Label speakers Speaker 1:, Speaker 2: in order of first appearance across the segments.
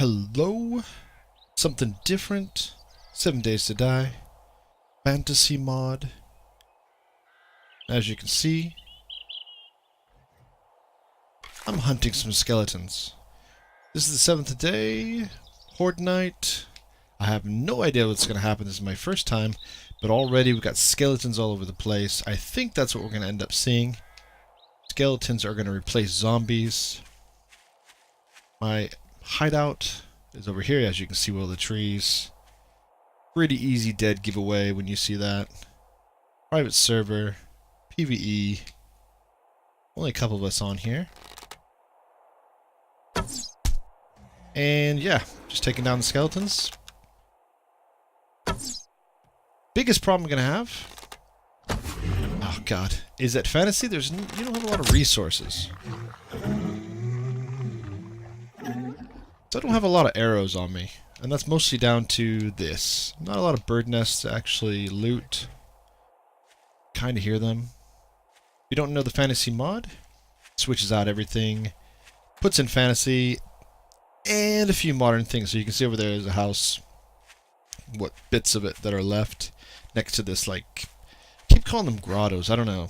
Speaker 1: Hello, something different, 7 Days to Die, Fantasy Mod. As you can see, I'm hunting some skeletons. This is the 7th day, Horde night. I have no idea what's going to happen. This is my first time, but already we've got skeletons all over the place. I think that's what we're going to end up seeing. Skeletons are going to replace zombies. My hideout is over here, as you can see, with all the trees. Pretty easy dead giveaway when you see that. Private server, PvE. Only a couple of us on here. And yeah, just taking down the skeletons. Biggest problem I'm gonna have, oh god, is that fantasy. You don't have a lot of resources. So I don't have a lot of arrows on me, and that's mostly down to this. Not a lot of bird nests to actually loot. Kind of hear them. If you don't know the fantasy mod, it switches out everything, puts in fantasy, and a few modern things. So you can see over there is a house. What bits of it that are left next to this, like, I keep calling them grottos. I don't know.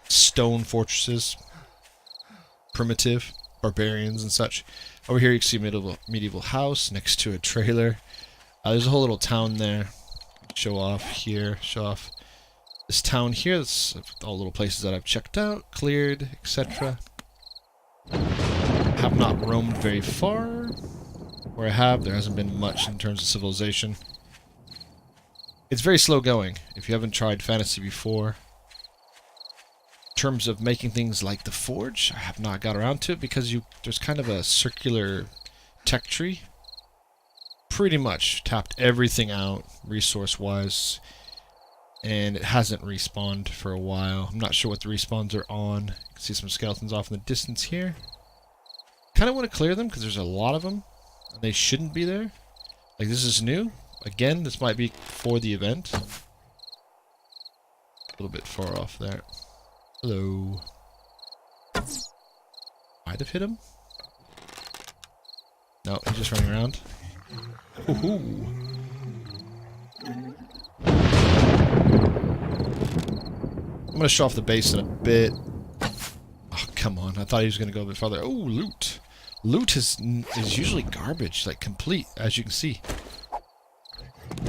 Speaker 1: Stone fortresses. Primitive. Barbarians and such. Over here you can see a medieval house next to a trailer. There's a whole little town there. Show off here. Show off this town here. That's all little places that I've checked out, cleared, etc. Have not roamed very far. Where I have, there hasn't been much in terms of civilization. It's very slow going if you haven't tried fantasy before. In terms of making things like the forge, I have not got around to it because there's kind of a circular tech tree. Pretty much tapped everything out resource-wise, and it hasn't respawned for a while. I'm not sure what the respawns are on. You can see some skeletons off in the distance here. Kind of want to clear them because there's a lot of them, and they shouldn't be there. Like, this is new. Again, this might be for the event. A little bit far off there. Hello. Might have hit him. No, he's just running around. Woohoo! I'm gonna show off the base in a bit. Oh, come on. I thought he was gonna go a bit farther. Oh, loot! Loot is usually garbage, like complete, as you can see.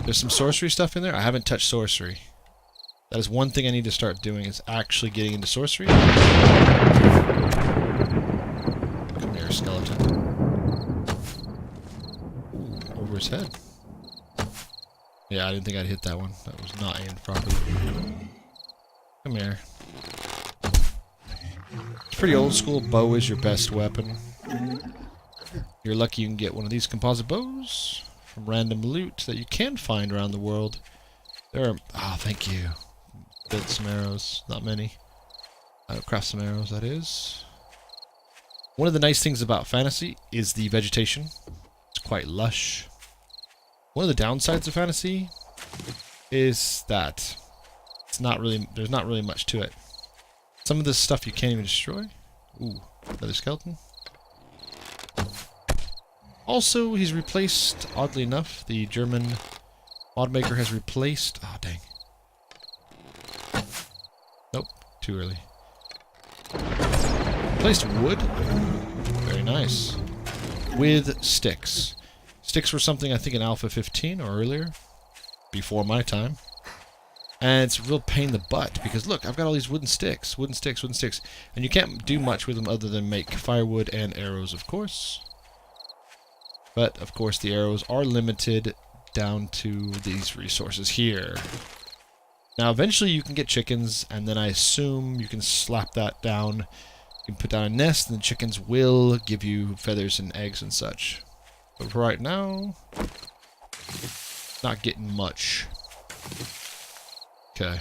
Speaker 1: There's some sorcery stuff in there. I haven't touched sorcery. That is one thing I need to start doing, is actually getting into sorcery. Come here, skeleton. Ooh, over his head. Yeah, I didn't think I'd hit that one. That was not aimed properly. Come here. It's pretty old school. Bow is your best weapon. You're lucky you can get one of these composite bows from random loot that you can find around the world. There are... Ah, thank you. Build some arrows. Not many. Craft some arrows, that is. One of the nice things about fantasy is the vegetation. It's quite lush. One of the downsides of fantasy is that there's not really much to it. Some of this stuff you can't even destroy. Ooh, another skeleton. Also, he's replaced, oddly enough, the German mod maker has replaced... Oh, dang. Nope, too early. Replaced wood. Very nice. With sticks. Sticks were something I think in Alpha 15 or earlier. Before my time. And it's a real pain in the butt because look, I've got all these wooden sticks. Wooden sticks, wooden sticks. And you can't do much with them other than make firewood and arrows, of course. But, of course, the arrows are limited down to these resources here. Now, eventually you can get chickens, and then I assume you can slap that down. You can put down a nest, and the chickens will give you feathers and eggs and such. But for right now, not getting much. Okay.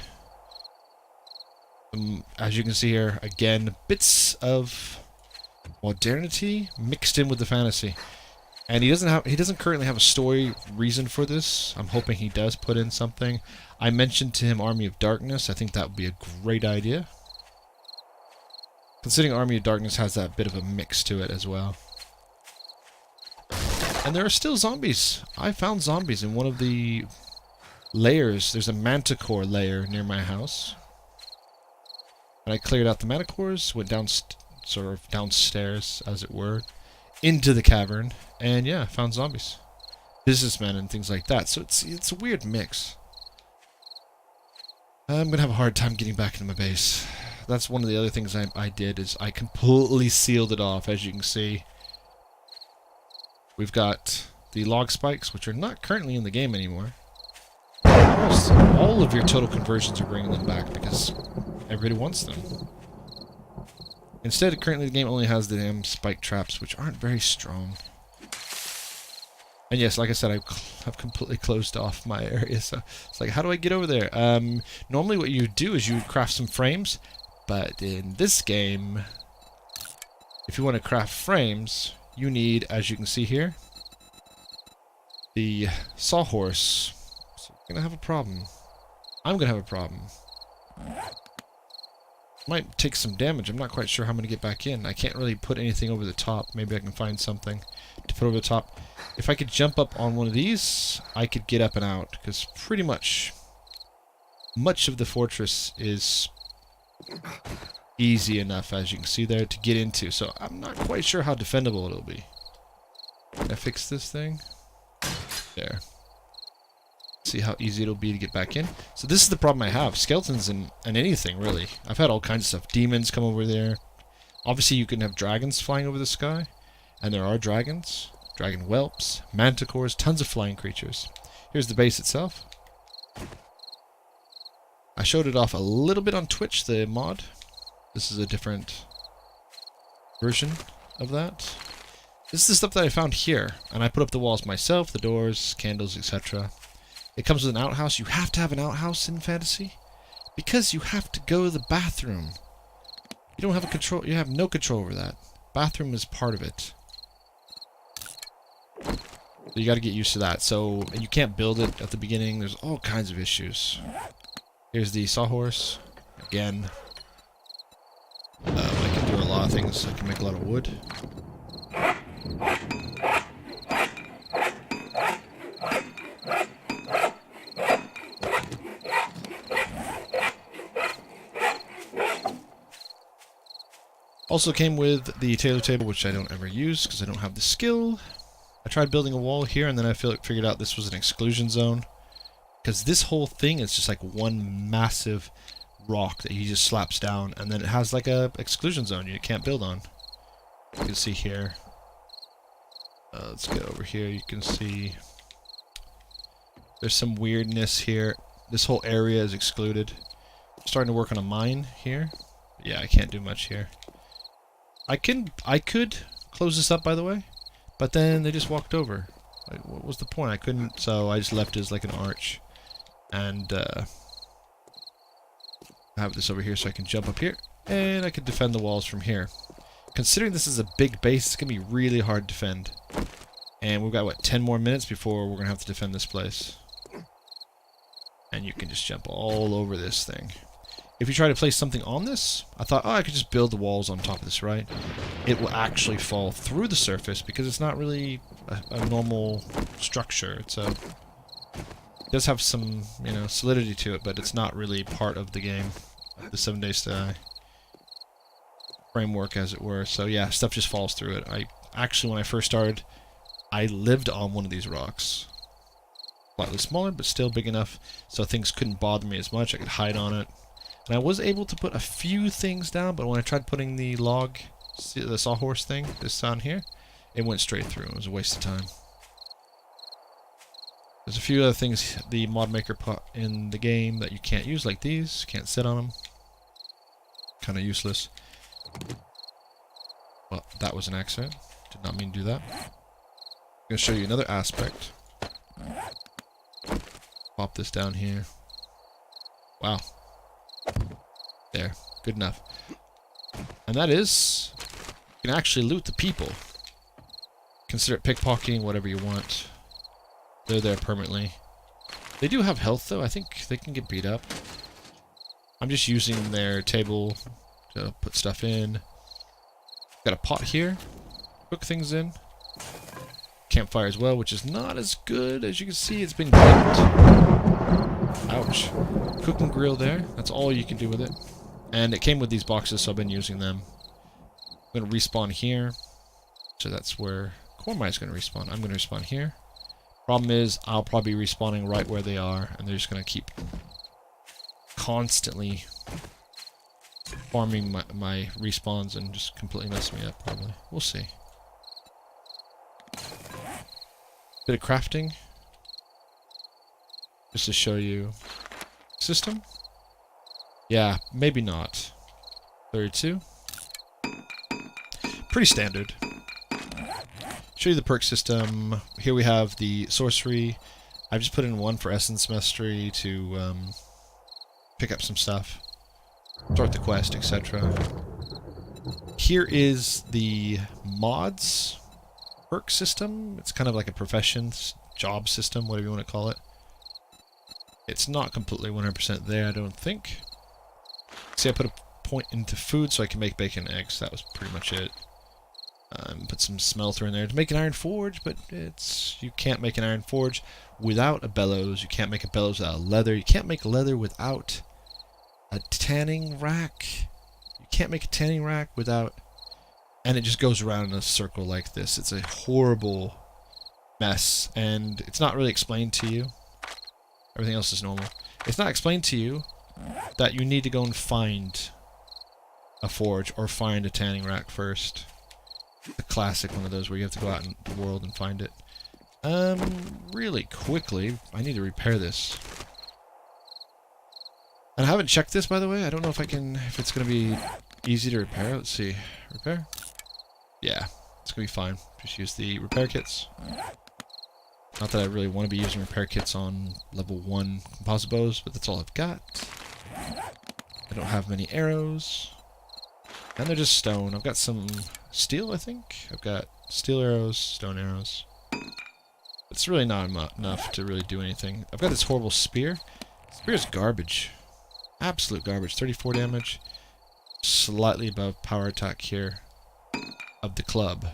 Speaker 1: As you can see here, again, bits of modernity mixed in with the fantasy. And he doesn't currently have a story reason for this. I'm hoping he does put in something. I mentioned to him Army of Darkness. I think that would be a great idea. Considering Army of Darkness has that bit of a mix to it as well. And there are still zombies. I found zombies in one of the layers. There's a manticore layer near my house. And I cleared out the manticores, went down, sort of downstairs, as it were, into the cavern, and yeah, found zombies, businessmen, and things like that. So it's a weird mix. I'm gonna have a hard time getting back into my base. That's one of the other things I did, is I completely sealed it off. As you can see, we've got the log spikes, which are not currently in the game anymore. Almost all of your total conversions are bringing them back because everybody wants them. Instead, currently the game only has the damn spike traps, which aren't very strong. And yes, like I said, I've completely closed off my area, so it's like, how do I get over there? Normally what you do is you craft some frames, but in this game, if you want to craft frames, you need, as you can see here, the sawhorse. So you're gonna have a problem. I'm gonna have a problem. Might take some damage. I'm not quite sure how I'm going to get back in. I can't really put anything over the top. Maybe I can find something to put over the top. If I could jump up on one of these, I could get up and out. Because pretty much of the fortress is easy enough, as you can see there, to get into. So I'm not quite sure how defendable it'll be. Can I fix this thing? There. See how easy it'll be to get back in. So this is the problem I have. Skeletons and anything, really. I've had all kinds of stuff. Demons come over there. Obviously, you can have dragons flying over the sky. And there are dragons. Dragon whelps. Manticores. Tons of flying creatures. Here's the base itself. I showed it off a little bit on Twitch, the mod. This is a different version of that. This is the stuff that I found here. And I put up the walls myself. The doors, candles, etc. It comes with an outhouse. You have to have an outhouse in fantasy because you have to go to the bathroom. You don't have a control. You have no control over that. Bathroom is part of it. So you got to get used to that. So, and you can't build it at the beginning. There's all kinds of issues. Here's the sawhorse again. I can do a lot of things. I can make a lot of wood. Also came with the tailor table, which I don't ever use because I don't have the skill. I tried building a wall here, and then I figured out this was an exclusion zone. Because this whole thing is just like one massive rock that he just slaps down, and then it has like a exclusion zone you can't build on. You can see here. Let's get over here. You can see there's some weirdness here. This whole area is excluded. I'm starting to work on a mine here. Yeah, I can't do much here. I could close this up, by the way, but then they just walked over. Like, what was the point? I couldn't, so I just left it as like an arch. And have this over here so I can jump up here, and I can defend the walls from here. Considering this is a big base, it's going to be really hard to defend. And we've got, what, 10 more minutes before we're going to have to defend this place. And you can just jump all over this thing. If you try to place something on this, I thought, oh, I could just build the walls on top of this, right? It will actually fall through the surface because it's not really a normal structure. It does have some, you know, solidity to it, but it's not really part of the game, the 7 Days to Die framework, as it were. So yeah, stuff just falls through it. Actually, when I first started, I lived on one of these rocks. Slightly smaller, but still big enough so things couldn't bother me as much. I could hide on it. And I was able to put a few things down, but when I tried putting the sawhorse thing, this down here, it went straight through. It was a waste of time. There's a few other things the mod maker put in the game that you can't use, like these. Can't sit on them. Kind of useless. Well, that was an accident. Did not mean to do that. I'm going to show you another aspect. Pop this down here. Wow. There. Good enough. And that is, you can actually loot the people. Consider it pickpocketing, whatever you want. They're there permanently. They do have health, though. I think they can get beat up. I'm just using their table to put stuff in. Got a pot here. Cook things in. campfire as well, which is not as good. As you can see, it's been clipped. Ouch. Cooking grill there. That's all you can do with it. And it came with these boxes, so I've been using them. I'm going to respawn here. So that's where Cormai's going to respawn. I'm going to respawn here. Problem is, I'll probably be respawning right where they are, and they're just going to keep constantly farming my respawns and just completely mess me up, probably. We'll see. Bit of crafting. Just to show you. System? Yeah, maybe not. 32. Pretty standard. Show you the perk system. Here we have the sorcery. I've just put in one for essence mastery to pick up some stuff, start the quest, etc. Here is the mods perk system. It's kind of like a profession, job system, whatever you want to call it. It's not completely 100% there, I don't think. See, I put a point into food so I can make bacon and eggs. That was pretty much it. Put some smelter in there to make an iron forge, but you can't make an iron forge without a bellows. You can't make a bellows without leather. You can't make leather without a tanning rack. You can't make a tanning rack without... And it just goes around in a circle like this. It's a horrible mess, and it's not really explained to you. Everything else is normal. It's not explained to you that you need to go and find a forge or find a tanning rack first. The classic one of those where you have to go out in the world and find it. Really quickly, I need to repair this. And I haven't checked this, by the way. I don't know if it's going to be easy to repair. Let's see. Repair? Yeah, it's going to be fine. Just use the repair kits. Not that I really want to be using repair kits on level 1 composite bows, but that's all I've got. I don't have many arrows. And they're just stone. I've got some steel, I think. I've got steel arrows, stone arrows. It's really not enough to really do anything. I've got this horrible spear. Spear's garbage. Absolute garbage. 34 damage. Slightly above power attack here of the club.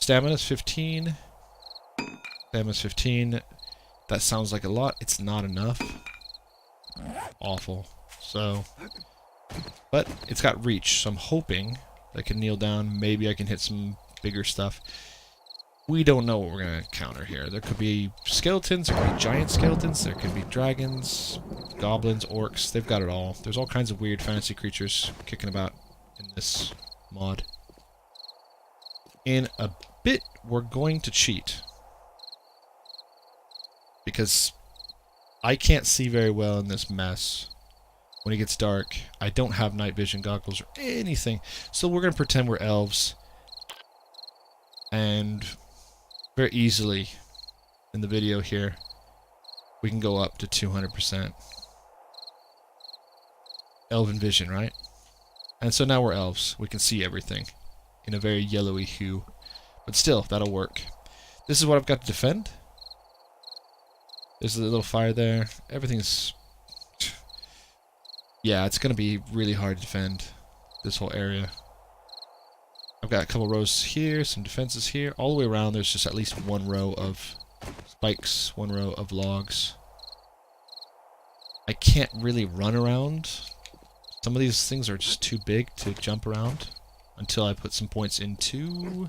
Speaker 1: Stamina's 15. Stamina's 15. That sounds like a lot. It's not enough. Awful. So... But it's got reach, so I'm hoping I can kneel down. Maybe I can hit some bigger stuff. We don't know what we're going to encounter here. There could be skeletons, there could be giant skeletons, there could be dragons, goblins, orcs. They've got it all. There's all kinds of weird fantasy creatures kicking about in this mod. In a bit, we're going to cheat. Because I can't see very well in this mess. When it gets dark, I don't have night vision goggles or anything. So we're going to pretend we're elves. And very easily, in the video here, we can go up to 200%. Elven vision, right? And so now we're elves. We can see everything in a very yellowy hue. But still, that'll work. This is what I've got to defend. There's a little fire there. Everything's... Yeah, it's going to be really hard to defend this whole area. I've got a couple rows here, some defenses here. All the way around, there's just at least one row of spikes, one row of logs. I can't really run around. Some of these things are just too big to jump around until I put some points into...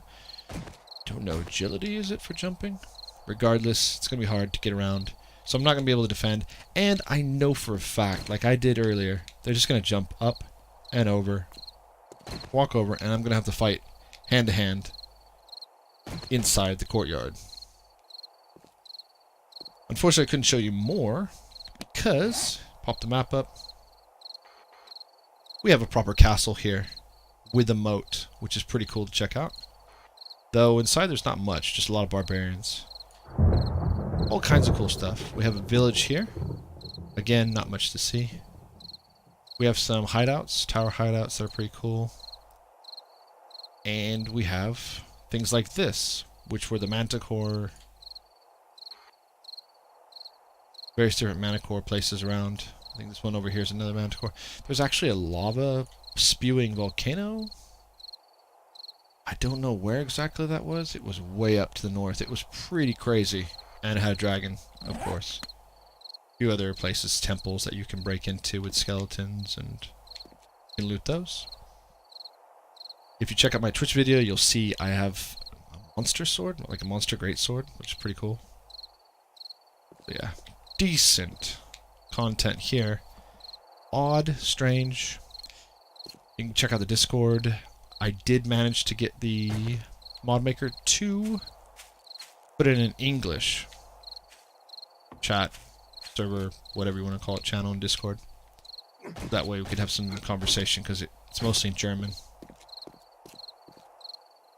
Speaker 1: Don't know, agility is it for jumping? Regardless, it's going to be hard to get around. So I'm not going to be able to defend. And I know for a fact, like I did earlier, they're just going to jump up and over, walk over, and I'm going to have to fight hand to hand inside the courtyard. Unfortunately, I couldn't show you more because, pop the map up, we have a proper castle here with a moat, which is pretty cool to check out. Though inside there's not much, just a lot of barbarians. All kinds of cool stuff. We have a village here. Again, not much to see. We have some hideouts, tower hideouts that are pretty cool. And we have things like this, which were the manticore. Various different manticore places around. I think this one over here is another manticore. There's actually a lava spewing volcano. I don't know where exactly that was. It was way up to the north. It was pretty crazy. And it had a dragon, of course. A few other places, temples that you can break into with skeletons, and you can loot those. If you check out my Twitch video, you'll see I have a monster sword, like a monster greatsword, which is pretty cool. But yeah, decent content here. Odd, strange. You can check out the Discord. I did manage to get the mod maker to put it in English chat, server, whatever you want to call it, channel in Discord. That way we could have some conversation, because it's mostly in German.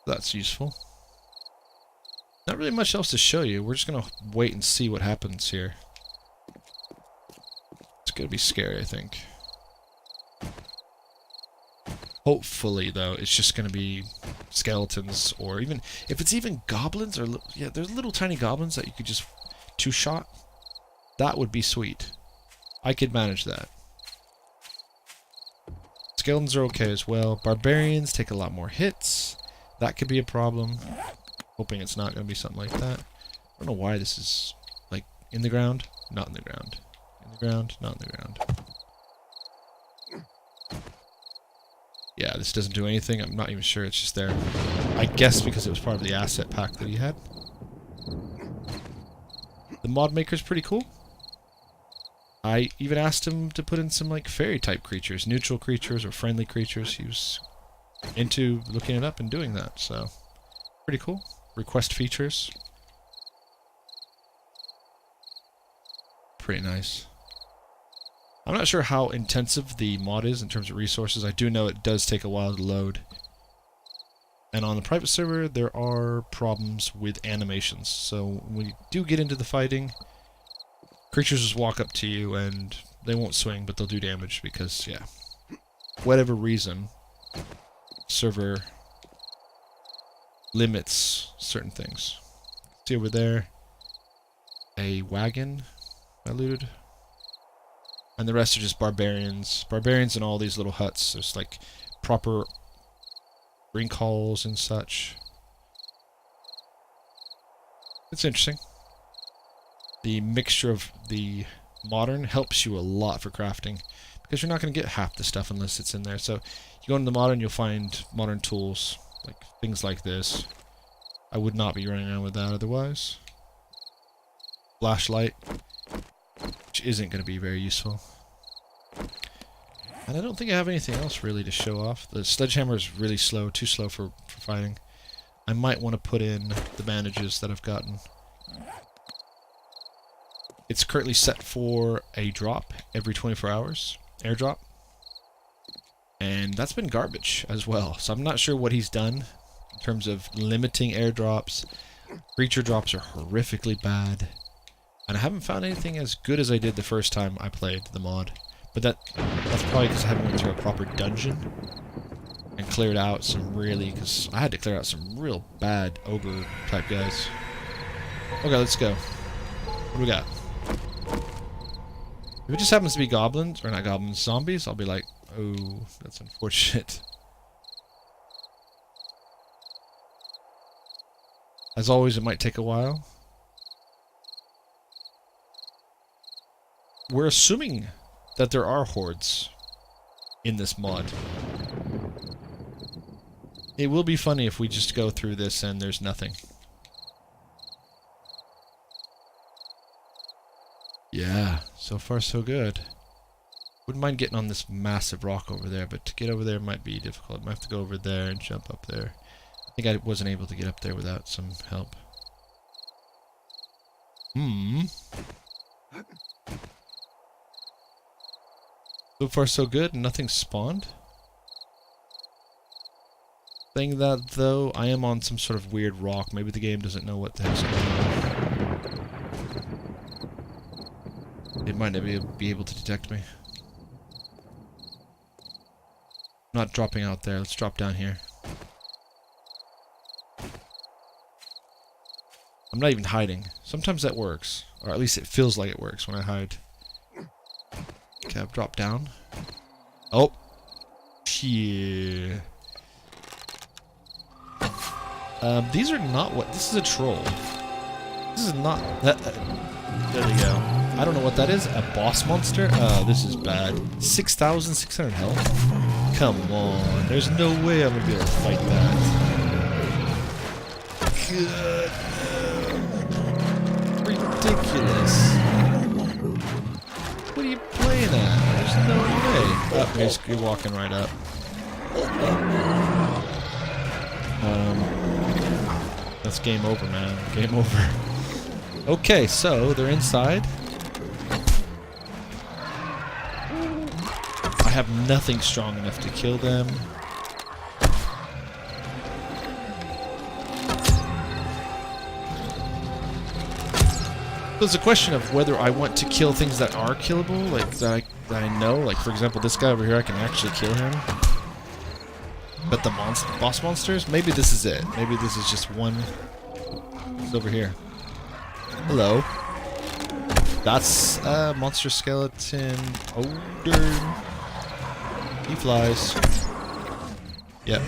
Speaker 1: That's useful. Not really much else to show you. We're just gonna wait and see what happens here. It's gonna be scary, I think. Hopefully, though, it's just gonna be skeletons, or even if it's even goblins, or yeah, there's little tiny goblins that you could just two-shot. That would be sweet. I could manage that. Skeletons are okay as well. Barbarians take a lot more hits. That could be a problem. Hoping it's not going to be something like that. I don't know why this is, like, in the ground. Not in the ground. In the ground, not in the ground. Yeah, this doesn't do anything. I'm not even sure it's just there. I guess because it was part of the asset pack that he had. The mod maker's pretty cool. I even asked him to put in some, like, fairy-type creatures. Neutral creatures or friendly creatures. He was into looking it up and doing that, so pretty cool. Request features. Pretty nice. I'm not sure how intensive the mod is in terms of resources. I do know it does take a while to load. And on the private server, there are problems with animations. So when you do get into the fighting, creatures just walk up to you and they won't swing, but they'll do damage because, yeah, whatever reason, server limits certain things. See over there, a wagon I looted. And the rest are just barbarians. Barbarians in all these little huts. There's like proper ring halls and such. It's interesting. The mixture of the modern helps you a lot for crafting, because you're not going to get half the stuff unless it's in there. So you go into the modern, you'll find modern tools, like things like this. I would not be running around with that otherwise. Flashlight, which isn't going to be very useful. And I don't think I have anything else really to show off. The sledgehammer is really slow, too slow for fighting. I might want to put in the bandages that I've gotten. It's currently set for a drop every 24 hours, airdrop. And that's been garbage as well. So I'm not sure what he's done in terms of limiting airdrops. Creature drops are horrifically bad. And I haven't found anything as good as I did the first time I played the mod. But that's probably because I haven't went through a proper dungeon and cleared out some really, because I had to clear out some real bad ogre type guys. Okay, let's go. What do we got? If it just happens to be goblins, or not goblins, zombies, I'll be like, oh, that's unfortunate. As always, it might take a while. We're assuming that there are hordes in this mod. It will be funny if we just go through this and there's nothing. Yeah, so far so good. Wouldn't mind getting on this massive rock over there, but to get over there might be difficult. I might have to go over there and jump up there. I think I wasn't able to get up there without some help. So far so good, nothing spawned. Saying that though, I am on some sort of weird rock. Maybe the game doesn't know what the heck's going on. It might not be able to detect me. I'm not dropping out there, let's drop down here. I'm not even hiding. Sometimes that works. Or at least it feels like it works when I hide. Okay, I've dropped down. Oh! Yeah. These are not what... This is a troll. This is not... there we go. I don't know what that is. A boss monster? This is bad. 6,600 health? Come on. There's no way I'm gonna be able to fight that. Good. Ridiculous. What are you playing at? There's no way. Oh, basically walking right up. That's game over, man. Game over. Okay, so they're inside. I have nothing strong enough to kill them. So it's a question of whether I want to kill things that are killable, like that I know. Like, for example, this guy over here, I can actually kill him. But the boss monsters, maybe this is it. Maybe this is just one. It's over here. Hello. That's monster skeleton. Older. He flies. Yep.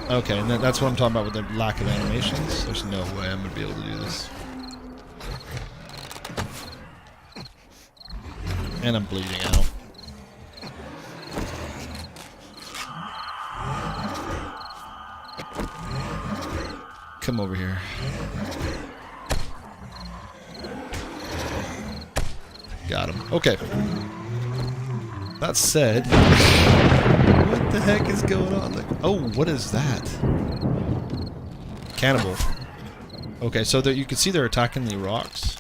Speaker 1: Okay, and that's what I'm talking about with the lack of animations. There's no way I'm gonna be able to do this. And I'm bleeding out. Come over here. Got him. Okay. That said, what the heck is going on? Like, oh, what is that? Cannibal. Okay, so you can see they're attacking the rocks.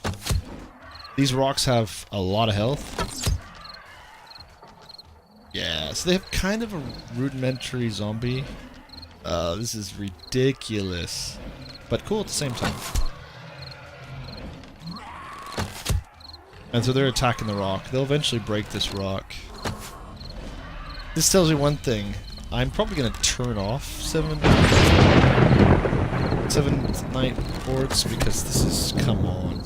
Speaker 1: These rocks have a lot of health. Yeah, so they have kind of a rudimentary zombie. This is ridiculous. But cool at the same time. And so they're attacking the rock. They'll eventually break this rock. This tells you one thing. I'm probably going to turn off 7 night hordes because this is... Come on.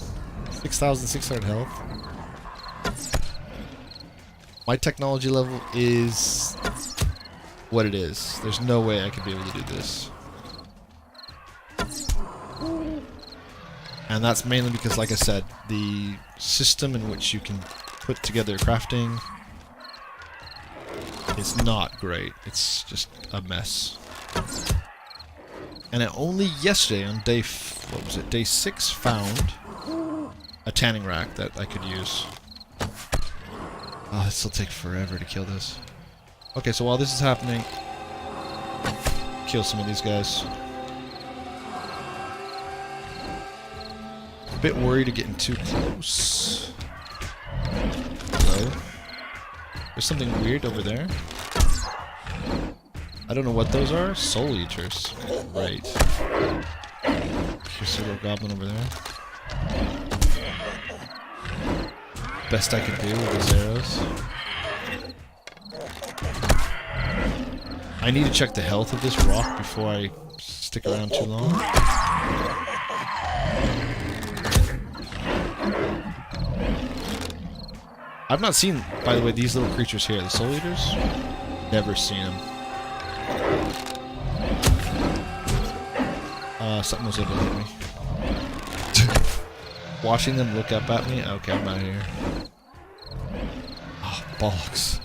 Speaker 1: 6,600 health. My technology level is what it is. There's no way I could be able to do this. And that's mainly because, like I said, the system in which you can put together crafting is not great. It's just a mess. And I only yesterday on day 6 found a tanning rack that I could use. Oh, this will take forever to kill this. Okay, so while this is happening, kill some of these guys. A bit worried of getting too close. Hello? There's something weird over there. I don't know what those are. Soul Eaters. Right. Here's a little goblin over there. Best I could do with these arrows. I need to check the health of this rock before I stick around too long. I've not seen, by the way, these little creatures here, the Soul Eaters. Never seen them. Something was able to hit me. Watching them look up at me? Okay, I'm out of here. Oh, bollocks.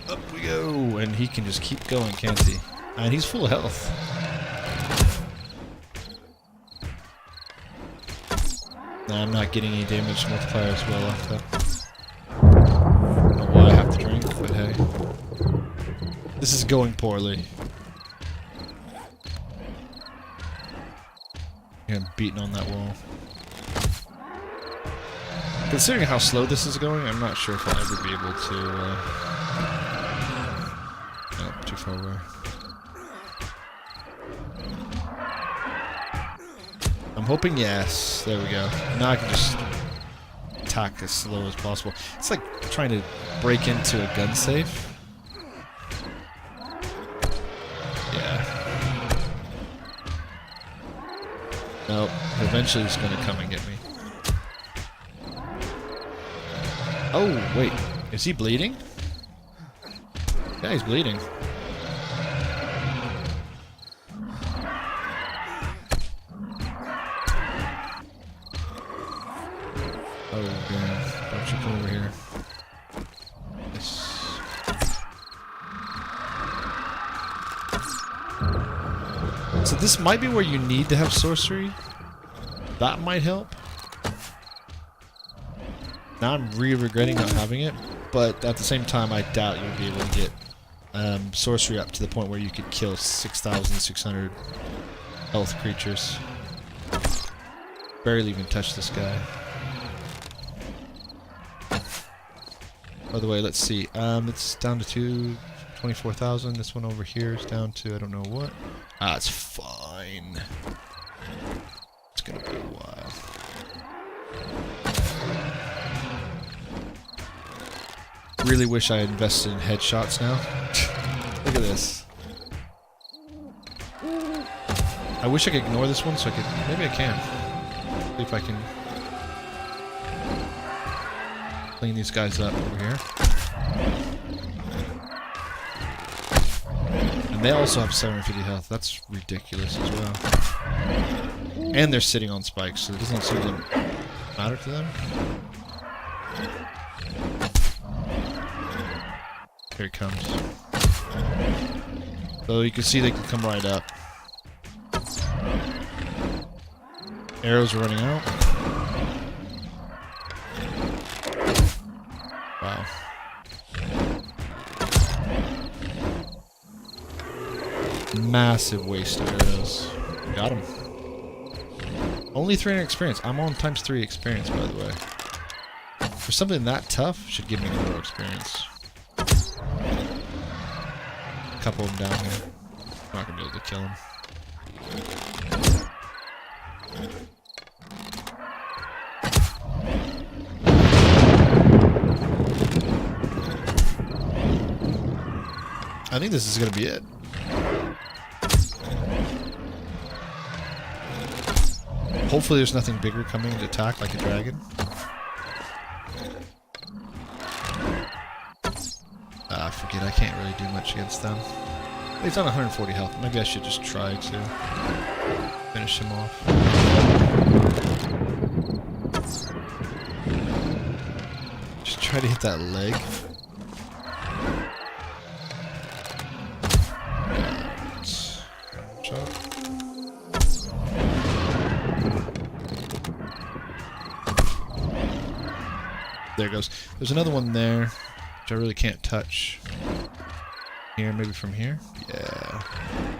Speaker 1: Up we go! And he can just keep going, can't he? And he's full of health. Nah, I'm not getting any damage multiplier as well off that. I don't know why I have to drink, but hey. This is going poorly. I'm beating on that wall. Considering how slow this is going, I'm not sure if I'll ever be able to, oh, too far away. I'm hoping yes. There we go. Now I can just attack as slow as possible. It's like trying to break into a gun safe. Yeah. Nope. Eventually he's gonna come and get me. Oh, wait. Is he bleeding? Yeah, he's bleeding. Oh, damn. Don't you come over here. Yes. So this might be where you need to have sorcery. That might help. Now I'm really regretting not having it, but at the same time I doubt you'd be able to get sorcery up to the point where you could kill 6,600 health creatures. Barely even touch this guy. By the way, let's see. It's down to 24,000. This one over here is down to I don't know what. Ah, it's fine. It's gonna be a while. Really wish I had invested in headshots now. Look at this. I wish I could ignore this one so I could. Maybe I can. See if I can clean these guys up over here. And they also have 750 health. That's ridiculous as well. And they're sitting on spikes, so it doesn't seem to matter to them. Here it comes. So you can see they can come right up. Arrows are running out. Wow. Massive waste of arrows. Got him. Only 300 experience. I'm on ×3 experience, by the way. For something that tough, should give me more experience. A couple of them down here. I'm not gonna be able to kill them. I think this is gonna be it. Hopefully there's nothing bigger coming to attack like a dragon. Ah, forget, I can't really do much against them. He's on 140 health. Maybe I should just try to finish him off. Just try to hit that leg. There it goes. There's another one there, which I really can't touch. Here, maybe from here? Yeah.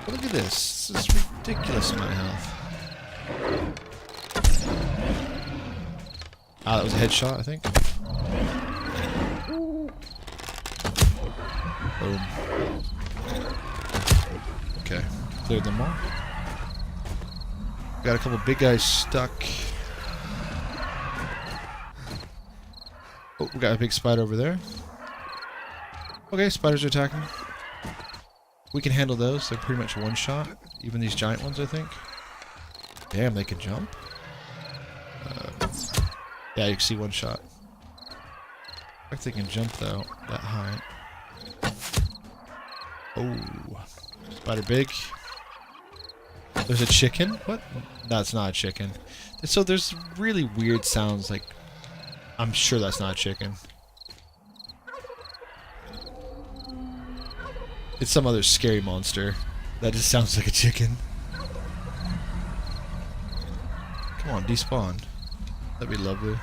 Speaker 1: But look at this. This is ridiculous amount of health. Ah, that was a headshot, I think. Boom. Okay. Cleared them all. Got a couple big guys stuck. Oh, we got a big spider over there. Okay, spiders are attacking. We can handle those. They're pretty much one shot. Even these giant ones, I think. Damn, they can jump. Yeah, you can see one shot. I think they can jump, though, that high. Oh. Spider big. There's a chicken? What? That's not a chicken. So there's really weird sounds, like... I'm sure that's not a chicken. It's some other scary monster. That just sounds like a chicken. Come on, despawn. That'd be lovely.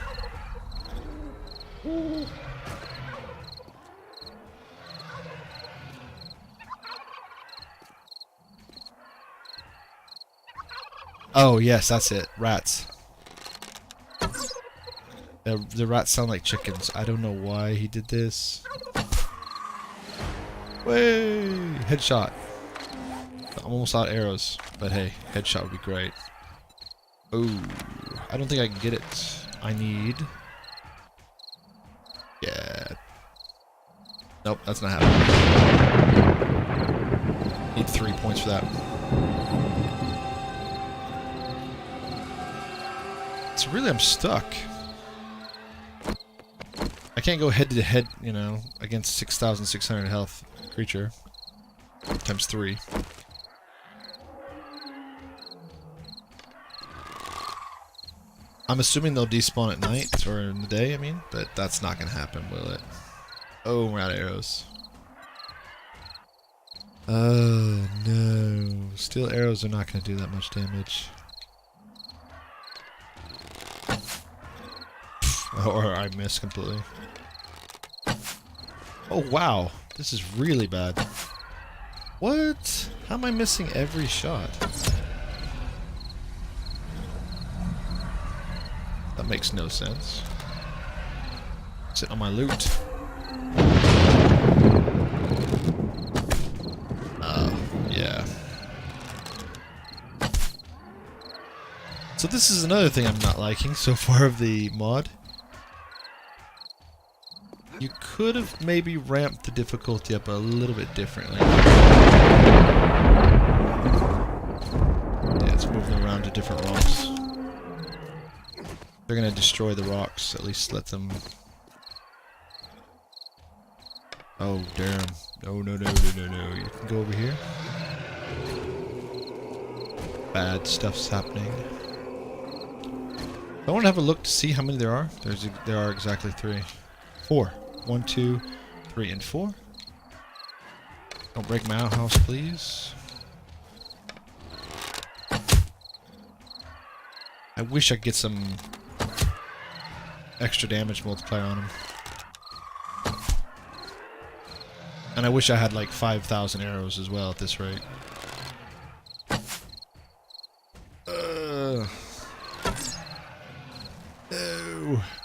Speaker 1: Oh, yes, that's it. Rats. The rats sound like chickens. I don't know why he did this. Way! Headshot. I'm almost out of arrows. But hey, headshot would be great. Ooh. I don't think I can get it. I need... Yeah. Nope, that's not happening. Need 3 points for that. So really, I'm stuck. I can't go head to head, you know, against 6,600 health creature. ×3. I'm assuming they'll despawn at night, or in the day, I mean, but that's not going to happen, will it? Oh, we're out of arrows. Oh, no. Steel arrows are not going to do that much damage. Or I missed completely. Oh, wow. This is really bad. What? How am I missing every shot? That makes no sense. Sitting on my loot. Yeah. So this is another thing I'm not liking so far of the mod. You could have maybe ramped the difficulty up a little bit differently. Yeah, it's moving around to different rocks. They're gonna destroy the rocks, at least let them... Oh, damn. No, no, no, no, no, no. You can go over here. Bad stuff's happening. I want to have a look to see how many there are. There are exactly 3. 4. 1, 2, 3, and 4. Don't break my outhouse, please. I wish I could get some extra damage multiplier on him. And I wish I had like 5,000 arrows as well at this rate. No.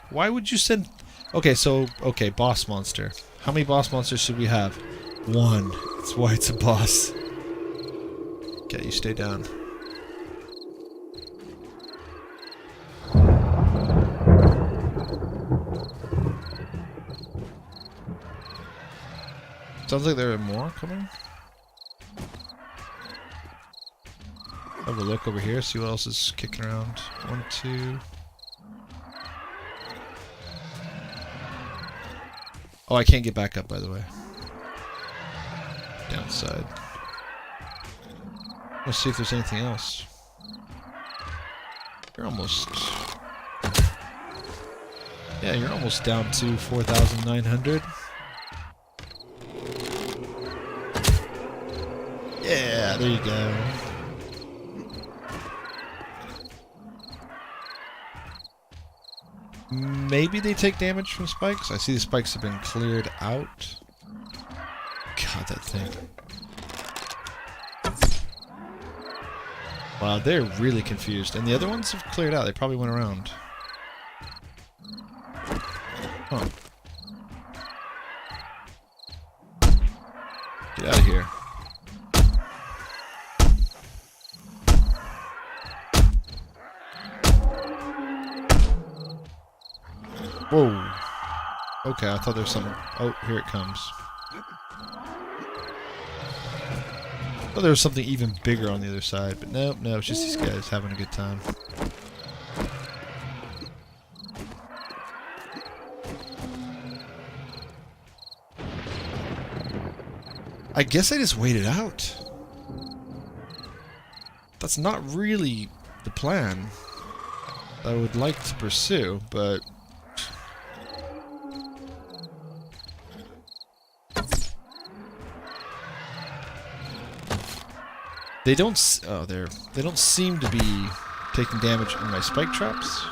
Speaker 1: Why would you send... Okay, so... Okay, boss monster. How many boss monsters should we have? 1. That's why it's a boss. Okay, you stay down. Sounds like there are more coming. Have a look over here, see what else is kicking around. 1, 2. Oh, I can't get back up, by the way. Downside. Let's see if there's anything else. You're almost... Yeah, you're almost down to 4,900. Yeah, there you go. Maybe they take damage from spikes. I see the spikes have been cleared out. God, that thing. Wow, they're really confused. And the other ones have cleared out. They probably went around. Huh. Get out of here. Whoa. Okay, I thought there was something. Oh, here it comes. I thought there was something even bigger on the other side, but no, no, it's just these guys having a good time. I guess I just waited out. That's not really the plan I would like to pursue, but... They don't seem to be taking damage on my spike traps.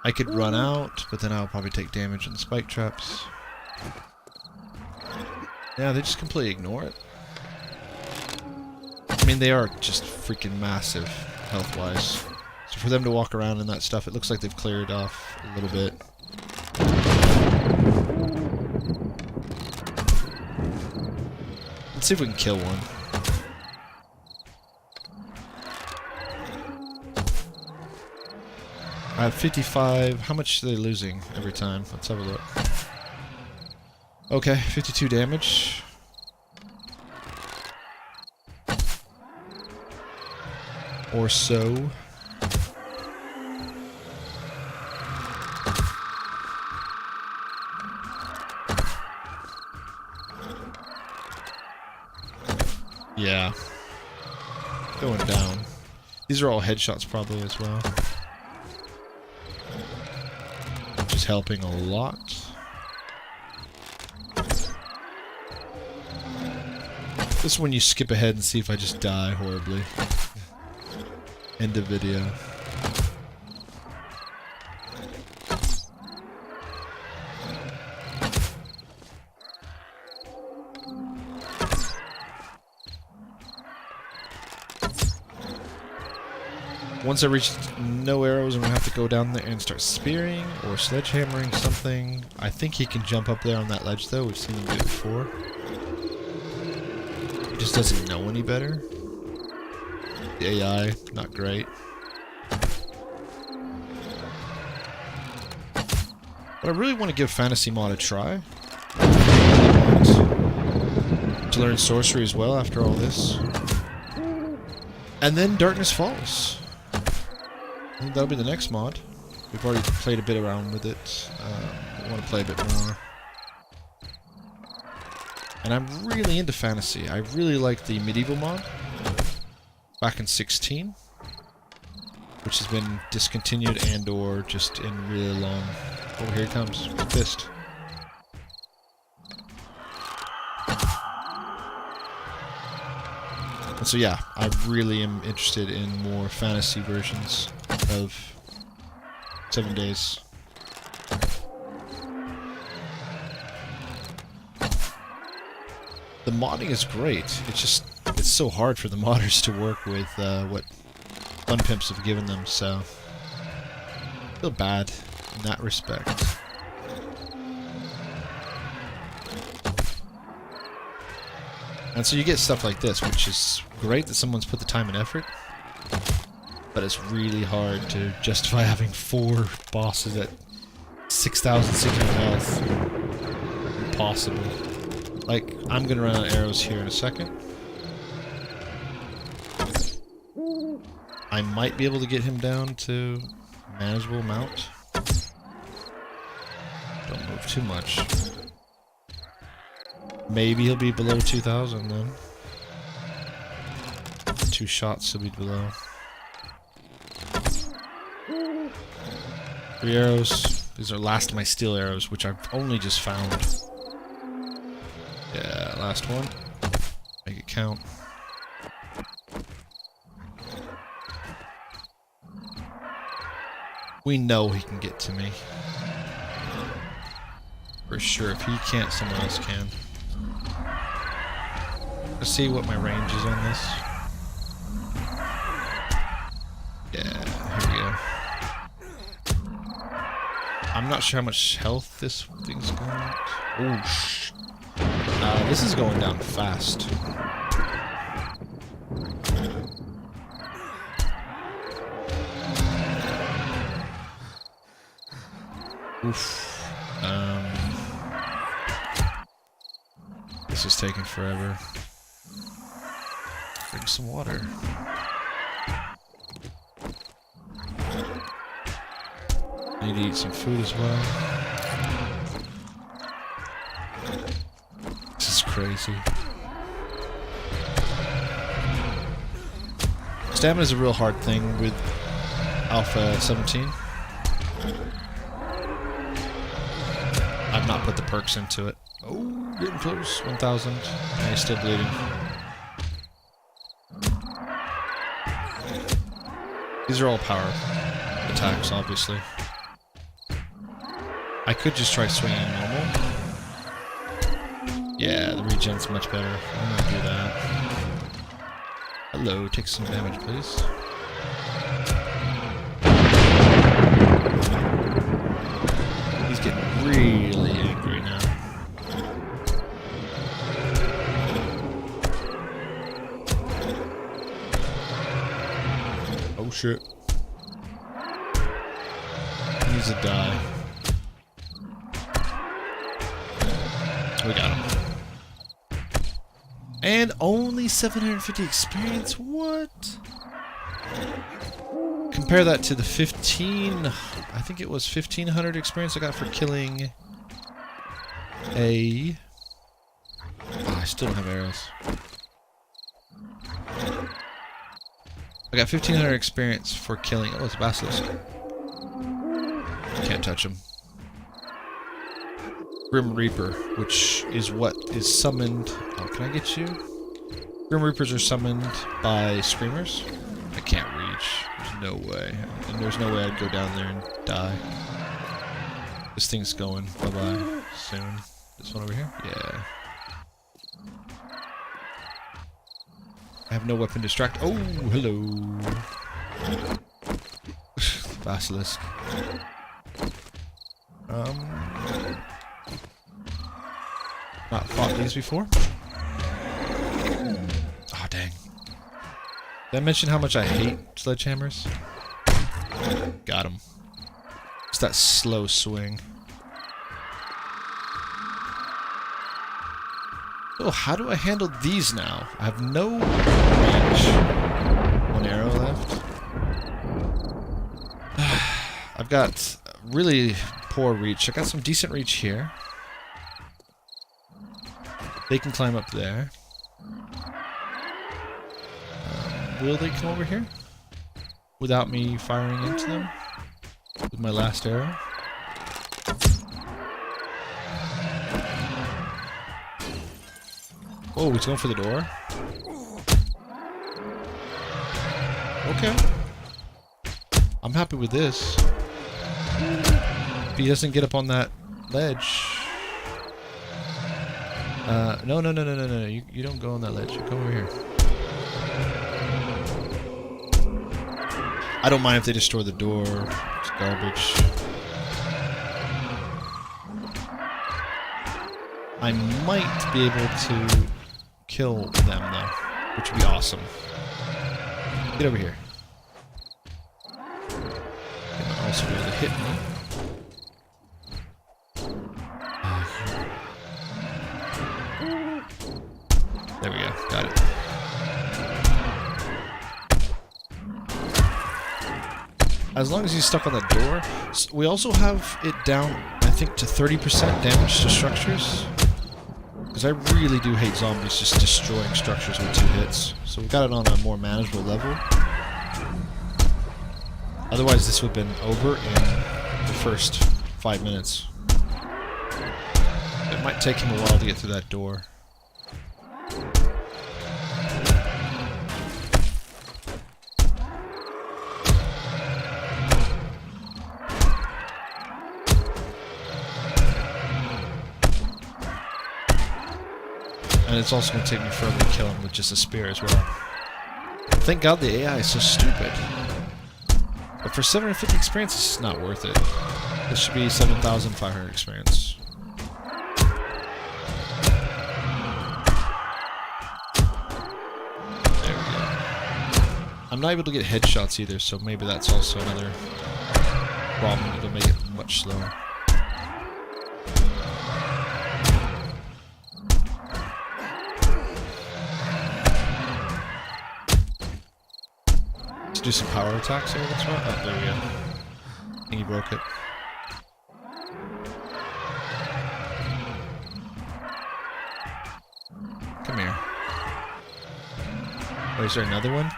Speaker 1: I could run out, but then I'll probably take damage on the spike traps. Yeah, they just completely ignore it. I mean, they are just freaking massive health-wise. So for them to walk around in that stuff, it looks like they've cleared off a little bit. Let's see if we can kill one. I have 55. How much are they losing every time? Let's have a look. Okay, 52 damage. Or so. Yeah. Going down. These are all headshots probably as well. Which is helping a lot. This is when you skip ahead and see if I just die horribly. End of video. Once I reach no arrows, I'm going to have to go down there and start spearing or sledgehammering something. I think he can jump up there on that ledge though. We've seen him do it before. He just doesn't know any better. The AI, not great. But I really want to give Fantasy Mod a try. I want to learn Sorcery as well after all this. And then Darkness Falls. I think that'll be the next mod. We've already played a bit around with it. I want to play a bit more. And I'm really into fantasy. I really like the medieval mod back in 16, which has been discontinued and or just in really long. Oh, here it comes. Fist. And so yeah, I really am interested in more fantasy versions of 7 Days. The modding is great. It's so hard for the modders to work with what Fun Pimps have given them, so I feel bad in that respect. And so you get stuff like this, which is great that someone's put the time and effort, but it's really hard to justify having 4 bosses at 6,600 health. Impossible. Like, I'm gonna run out of arrows here in a second. I might be able to get him down to manageable amount. Don't move too much. Maybe he'll be below 2,000 then. 2 shots he'll be below. 3 arrows. These are last of my steel arrows, which I've only just found. Yeah, last one. Make it count. We know he can get to me. For sure. If he can't, someone else can. Let's see what my range is on this. Yeah, here we go. I'm not sure how much health this thing's got. Oh, this is going down fast. Oof. This is taking forever. Drink some water. Need to eat some food as well. This is crazy. Stamina is a real hard thing with Alpha 17. I've not put the perks into it. Oh, getting close. 1,000. And he's still bleeding. These are all power attacks, obviously. I could just try swinging normal. Yeah, the regen's much better. I'm gonna do that. Hello, take some damage, please. He's getting really angry now. Oh shit. He needs to die. We got him. And only 750 experience? What? Compare that to the 15... I think it was 1,500 experience I got for killing a... Oh, I still don't have arrows. I got 1,500 experience for killing. Oh, it's a basilisk. Can't touch him. Grim Reaper, which is what is summoned. Oh, can I get you? Grim Reapers are summoned by screamers. I can't reach. There's no way. And there's no way I'd go down there and die. This thing's going bye-bye soon. This one over here? Yeah. I have no weapon to distract. Oh, hello. Basilisk. Not fought these before. Oh, dang. Did I mention how much I hate sledgehammers? Got him. It's that slow swing. Oh, how do I handle these now? I have no range. One arrow left. I've got really poor reach. I got some decent reach here. They can climb up there. Will they come over here? Without me firing into them? With my last arrow? Oh, he's going for the door? Okay. I'm happy with this. If he doesn't get up on that ledge... no. You don't go on that ledge. You come over here. I don't mind if they destroy the door. It's garbage. I might be able to kill them, though, which would be awesome. Get over here. They might also be able to hit me. There we go. Got it. As long as he's stuck on the door. We also have it down, I think, to 30% damage to structures. Because I really do hate zombies just destroying structures with 2 hits. So we've got it on a more manageable level. Otherwise this would have been over in the first 5 minutes. It might take him a while to get through that door. And it's also going to take me forever to kill him with just a spear as well. Thank God the AI is so stupid. But for 750 experience, it's not worth it. This should be 7,500 experience. There we go. I'm not able to get headshots either, so maybe that's also another problem. It'll make it much slower. Do some power attacks here. That's right. Oh, there we go. I think he broke it. Come here. Oh, is there another one?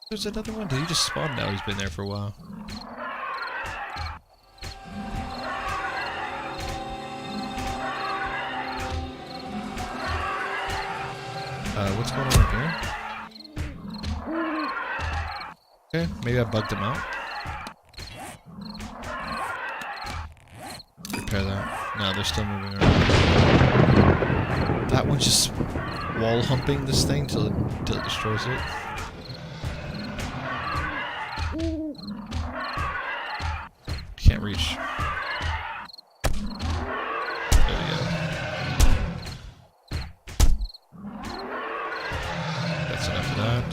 Speaker 1: There's another one? Did he just spawn now? He's been there for a while. What's going on here? Okay, maybe I bugged him out. Repair that. No, they're still moving around. That one's just wall humping this thing till it destroys it. Can't reach. There we go. That's enough of that.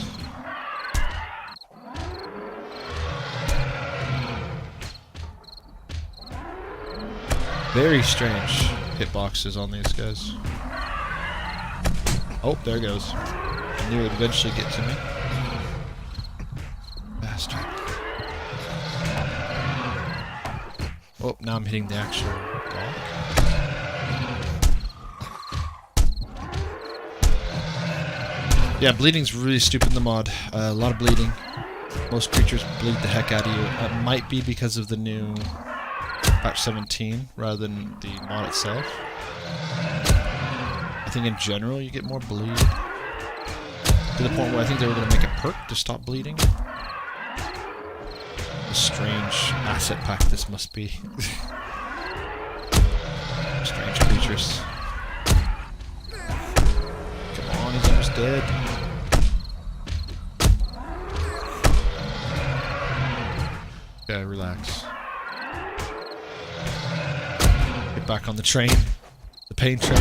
Speaker 1: Very strange hitboxes on these guys. Oh, there it goes. I knew it would eventually get to me. Bastard. Oh, now I'm hitting the actual block. Yeah, bleeding's really stupid in the mod. A lot of bleeding. Most creatures bleed the heck out of you. It might be because of the new patch 17 rather than the mod itself. I think in general you get more bleed. To the point where I think they were going to make a perk to stop bleeding. A strange asset pack this must be. Strange creatures. Come on, he's almost dead. Okay, relax. Get back on the train. The pain train.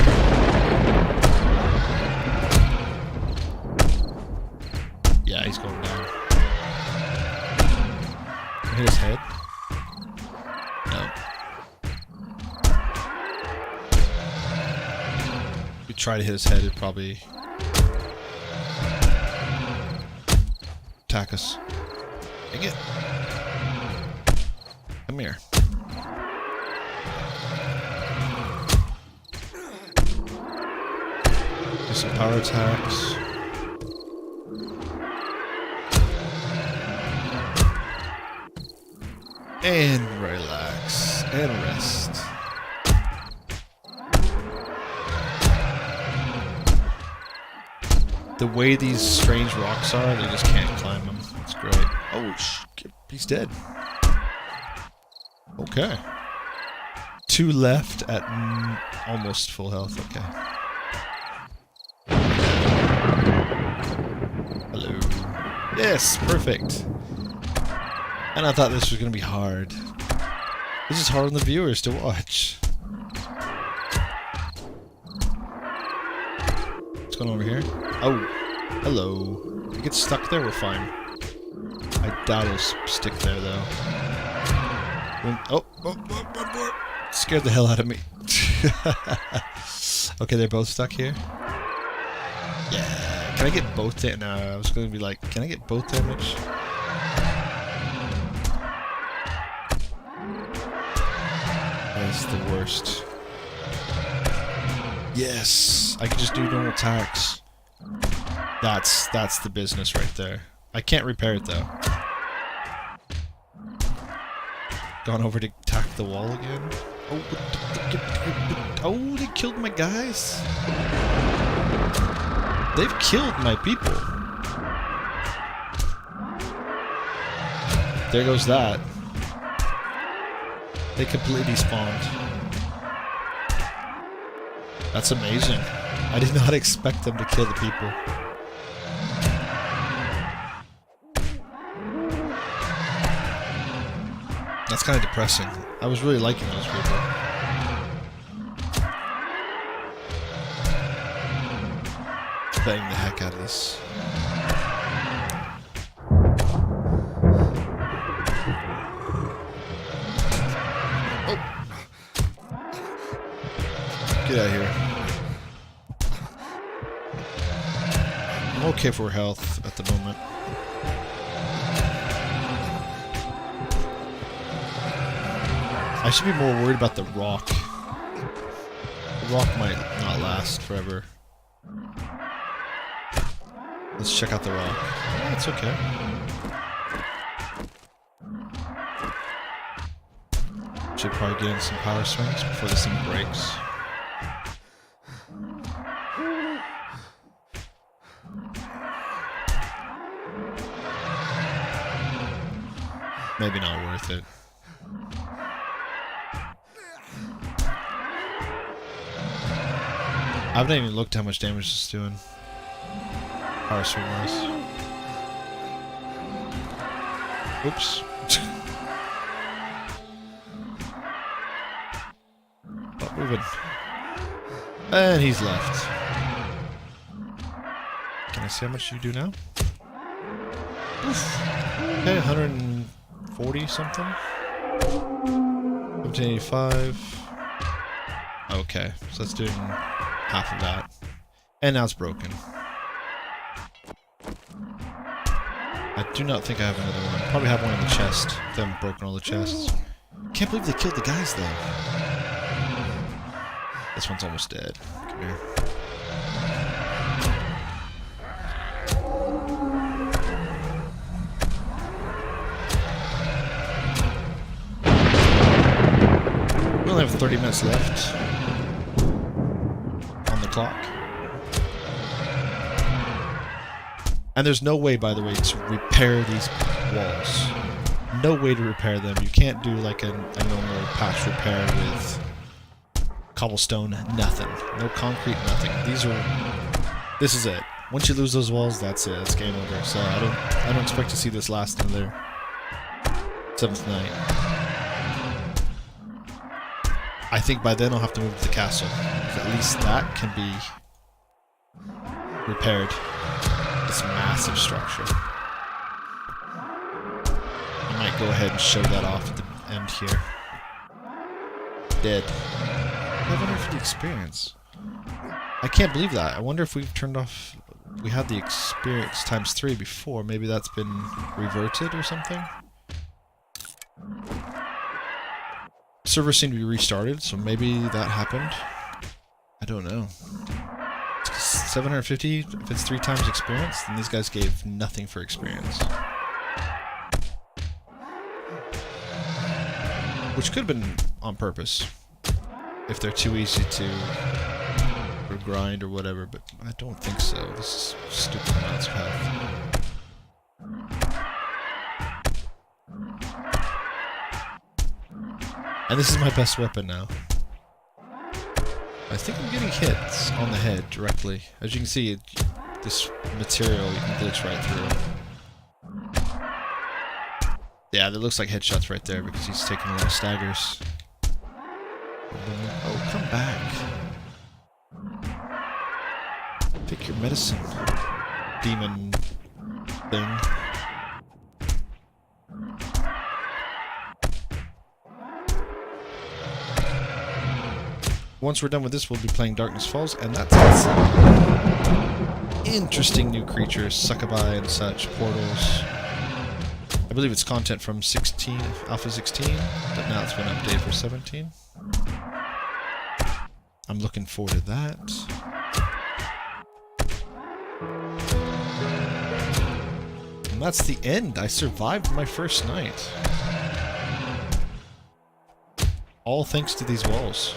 Speaker 1: Yeah, he's going down. Hit his head? No. If we try to hit his head, it'd probably attack us. Dang it. Come here. Do some power attacks. And relax. And rest. The way these strange rocks are, they just can't climb them. It's great. Oh, he's dead. Okay. 2 left at almost full health. Okay. Hello. Yes, perfect. And I thought this was going to be hard. This is hard on the viewers to watch. What's going on over here? Oh, hello. If it gets stuck there, we're fine. I doubt it'll stick there, though. Oh, one more. Scared the hell out of me. Okay, they're both stuck here. Yeah. Can I get both damage? No, I was going to be like, can I get both damage? That's the worst. Yes! I can just do normal attacks. That's the business right there. I can't repair it though. Gone over to attack the wall again. Oh, they killed my guys. They've killed my people. There goes that. They completely spawned. That's amazing. I did not expect them to kill the people. That's kind of depressing. I was really liking those people. Bang the heck out of this. Oh! Get out of here. I'm okay for health at the moment. I should be more worried about the rock. The rock might not last forever. Let's check out the rock. Yeah, it's okay. Should probably get in some power swings before this thing breaks. Maybe not worth it. I haven't even looked how much damage it's doing. Power swing wise. Oops. Not moving. And he's left. Can I see how much you do now? Oof. Okay, 140 something. 1585. Okay, so that's doing half of that. And now it's broken. I do not think I have another one. Probably have one in the chest. They haven't broken all the chests. Can't believe they killed the guys though. This one's almost dead. Come here. have 30 minutes left on the clock. And there's no way, by the way, to repair these walls. No way to repair them. You can't do like a normal patch repair with cobblestone, nothing. No concrete, nothing. This is it. Once you lose those walls, that's it. It's game over. So I don't expect to see this last another 7th night. I think by then I'll have to move to the castle. At least that can be repaired. This massive structure. I might go ahead and show that off at the end here. Dead. 550 experience. I can't believe that. I wonder if we've turned off... We had the experience times 3 before. Maybe that's been reverted or something? Server seemed to be restarted, so maybe that happened. I don't know. 750, if it's 3 times experience, then these guys gave nothing for experience. Which could have been on purpose. If they're too easy to grind or whatever, but I don't think so. This is stupid amounts of health. And this is my best weapon now. I think I'm getting hits on the head directly. As you can see, this material you can glitch right through. Yeah, that looks like headshots right there because he's taking a lot of staggers. Oh, come back. Take your medicine, demon thing. Once we're done with this, we'll be playing Darkness Falls, and that's interesting new creatures, succubi and such, portals. I believe it's content from 16, Alpha 16, but now it's been updated for 17. I'm looking forward to that. And that's the end. I survived my first night. All thanks to these walls.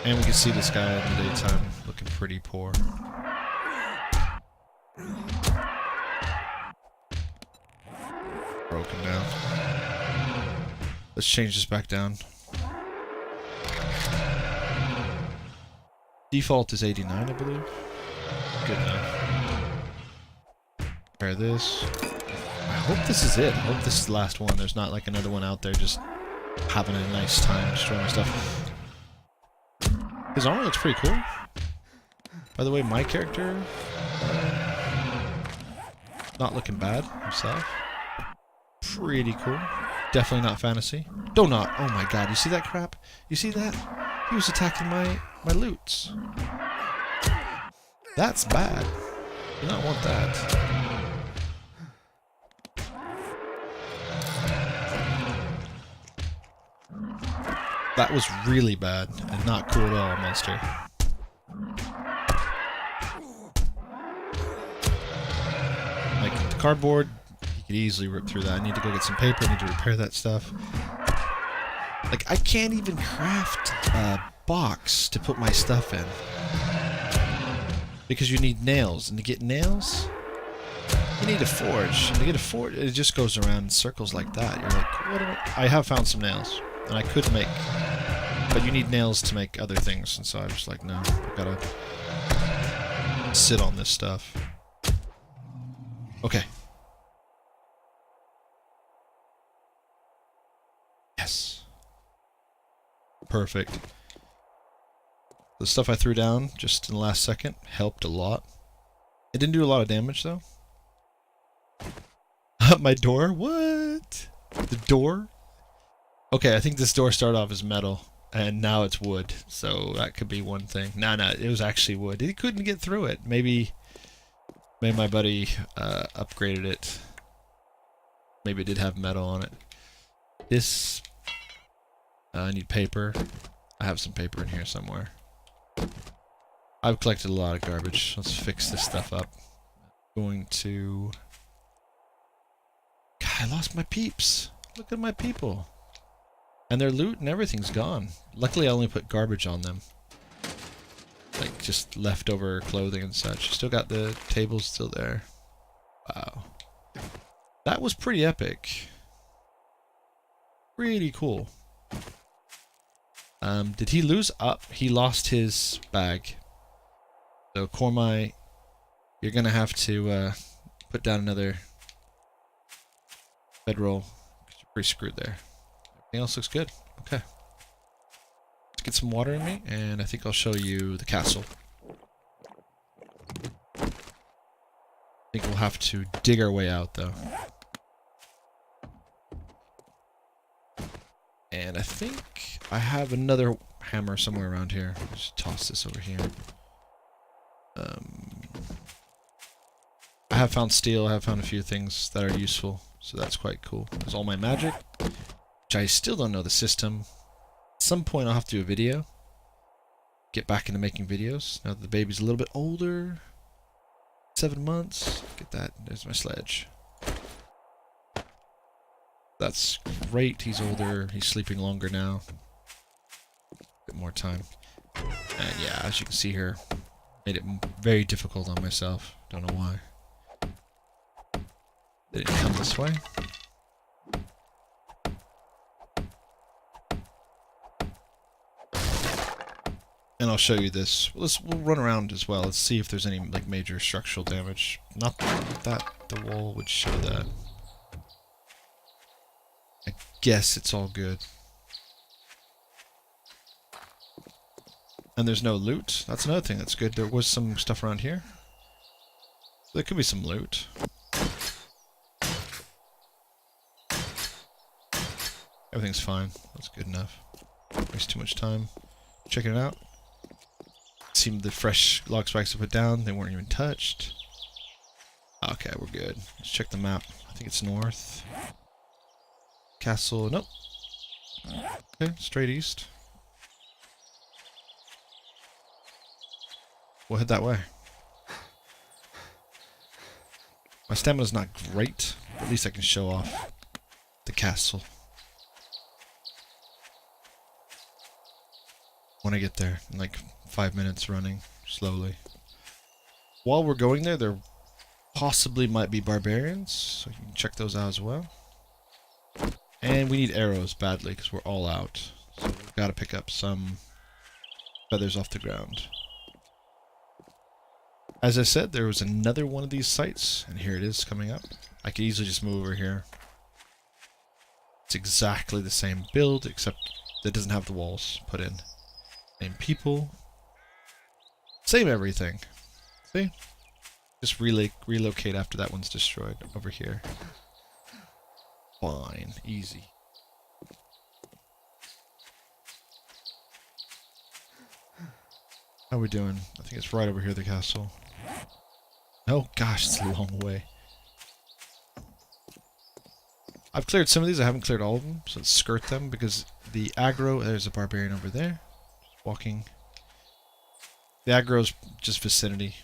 Speaker 1: And we can see this guy in the daytime looking pretty poor. Broken down. Let's change this back down. Default is 89, I believe. Good enough. Compare this. I hope this is it. I hope this is the last one. There's not like another one out there just having a nice time destroying my stuff. His armor looks pretty cool. By the way, my character... not looking bad himself. Pretty cool. Definitely not fantasy. Oh my god, you see that crap? You see that? He was attacking my loots. That's bad. You don't want that. That was really bad and not cool at all, monster. Like, the cardboard, you could easily rip through that. I need to go get some paper, I need to repair that stuff. Like, I can't even craft a box to put my stuff in. Because you need nails, and to get nails, you need a forge. And to get a forge, it just goes around in circles like that. You're like, what do I have found some nails. And I could make, but you need nails to make other things, and so I was like, no, I've gotta sit on this stuff. Okay. Yes. Perfect. The stuff I threw down just in the last second helped a lot. It didn't do a lot of damage, though. My door? What? The door? Okay, I think this door started off as metal, and now it's wood, so that could be one thing. No, it was actually wood. He couldn't get through it. Maybe my buddy upgraded it. Maybe it did have metal on it. This... I need paper. I have some paper in here somewhere. I've collected a lot of garbage. Let's fix this stuff up. Going to... God, I lost my peeps. Look at my people. And their loot and everything's gone. Luckily, I only put garbage on them. Like, just leftover clothing and such. Still got the tables still there. Wow. That was pretty epic. Pretty cool. Did he lose up? He lost his bag. So, Kormai, you're gonna have to put down another bedroll. You're pretty screwed there. Everything else looks good. Okay. Let's get some water in me, and I think I'll show you the castle. I think we'll have to dig our way out, though. And I think I have another hammer somewhere around here. Just toss this over here. I have found steel. I have found a few things that are useful, so that's quite cool. There's all my magic, which I still don't know the system. At some point I'll have to do a video. Get back into making videos, now that the baby's a little bit older. 7 months. Get that. There's my sledge. That's great. He's older. He's sleeping longer now. Bit more time. And yeah, as you can see here, made it very difficult on myself. Don't know why. They didn't come this way. And I'll show you this. We'll run around as well. Let's see if there's any like major structural damage. Not that the wall would show that. I guess it's all good. And there's no loot. That's another thing that's good. There was some stuff around here. There could be some loot. Everything's fine. That's good enough. Don't waste too much time checking it out. Seemed the fresh log spikes I put down, they weren't even touched. Okay, we're good. Let's check the map. I think it's north. Castle, nope. Okay, straight east. We'll head that way. My stamina's not great, but at least I can show off the castle when I get there, in like 5 minutes running slowly. While we're going there, there possibly might be barbarians, so you can check those out as well. And we need arrows badly because we're all out, so we've got to pick up some feathers off the ground. As I said, there was another one of these sites, and here it is coming up. I could easily just move over here. It's exactly the same build, except it doesn't have the walls put in. Same people. Same everything. See? Just relocate after that one's destroyed over here. Fine. Easy. How are we doing? I think it's right over here, the castle. Oh gosh, it's a long way. I've cleared some of these, I haven't cleared all of them, so let's skirt them because the aggro, there's a barbarian over there. Just walking. The aggro's just vicinity.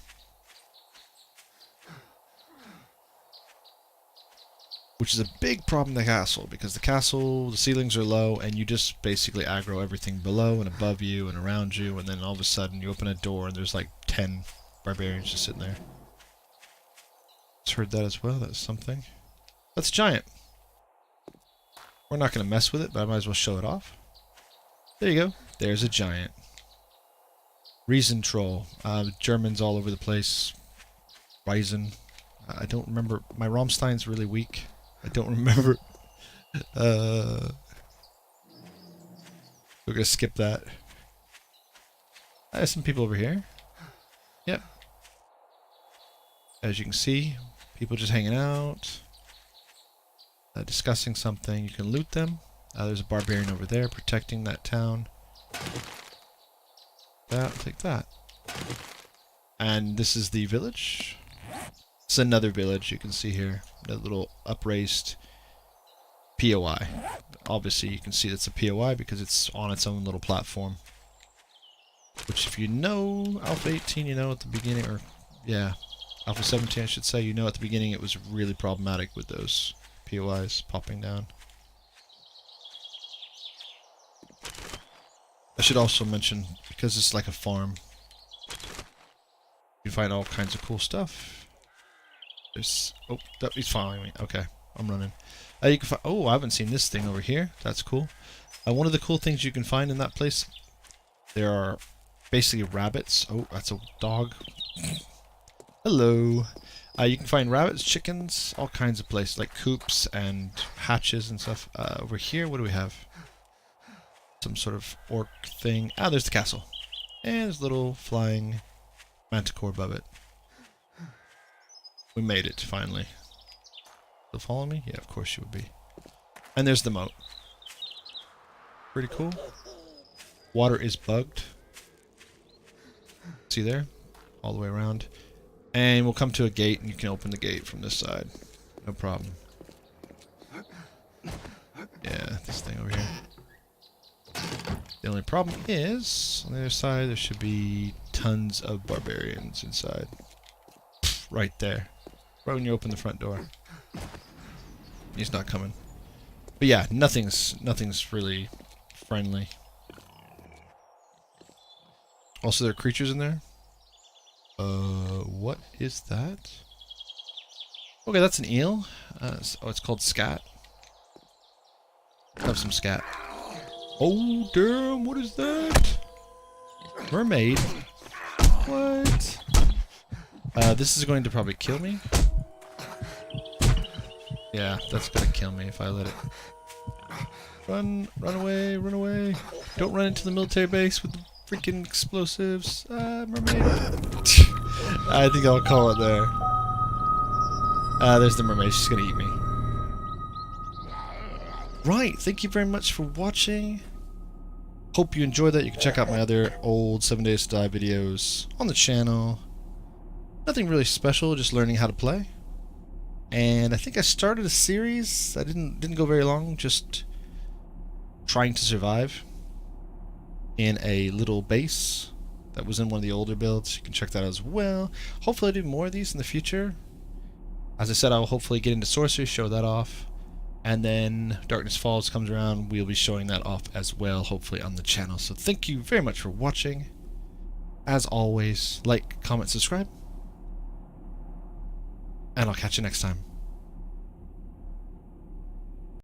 Speaker 1: Which is a big problem in the castle, because the castle, the ceilings are low, and you just basically aggro everything below and above you and around you, and then all of a sudden you open a door and there's like 10 barbarians just sitting there. Just heard that as well, that's something. That's giant. We're not going to mess with it, but I might as well show it off. There you go. There's a giant. Reason troll. Germans all over the place. Reisen. I don't remember. My Rammstein's really weak. I don't remember. We're going to skip that. There's some people over here. Yep. As you can see, people just hanging out. Discussing something. You can loot them. There's a barbarian over there protecting that town. Take that. And this is the village. It's another village you can see here. A little upraised POI. Obviously you can see it's a POI because it's on its own little platform. Which if you know Alpha 18, you know at the beginning, or yeah, Alpha 17 I should say, you know at the beginning it was really problematic with those POIs popping down. I should also mention, because it's like a farm, you can find all kinds of cool stuff. There's... Oh, he's following me. Okay, I'm running. You can find... Oh, I haven't seen this thing over here. That's cool. One of the cool things you can find in that place, there are basically rabbits. Oh, that's a dog. Hello. You can find rabbits, chickens, all kinds of places, like coops and hatches and stuff. Over here, what do we have? Some sort of orc thing. Ah, there's the castle. And there's a little flying manticore above it. We made it, finally. Still follow me? Yeah, of course you would be. And there's the moat. Pretty cool. Water is bugged. See there? All the way around. And we'll come to a gate, and you can open the gate from this side. No problem. Yeah, this thing over here. The only problem is, on the other side, there should be tons of barbarians inside. Right there. Right when you open the front door. He's not coming. But yeah, nothing's really friendly. Also, there are creatures in there. What is that? Okay, that's an eel. Oh, it's called scat. Have some scat. Oh, damn, what is that? Mermaid? What? This is going to probably kill me. Yeah, that's gonna kill me if I let it. Run away, run away. Don't run into the military base with the freaking explosives. Mermaid. I think I'll call it there. There's the mermaid. She's gonna eat me. Right, thank you very much for watching. Hope you enjoyed that. You can check out my other old 7 Days to Die videos on the channel. Nothing really special, just learning how to play. And I think I started a series that didn't go very long, just trying to survive in a little base that was in one of the older builds. You can check that out as well. Hopefully I'll do more of these in the future. As I said, I'll hopefully get into sorcery, show that off. And then Darkness Falls comes around, we'll be showing that off as well, hopefully on the channel. So thank you very much for watching. As always, like, comment, subscribe. And I'll catch you next time.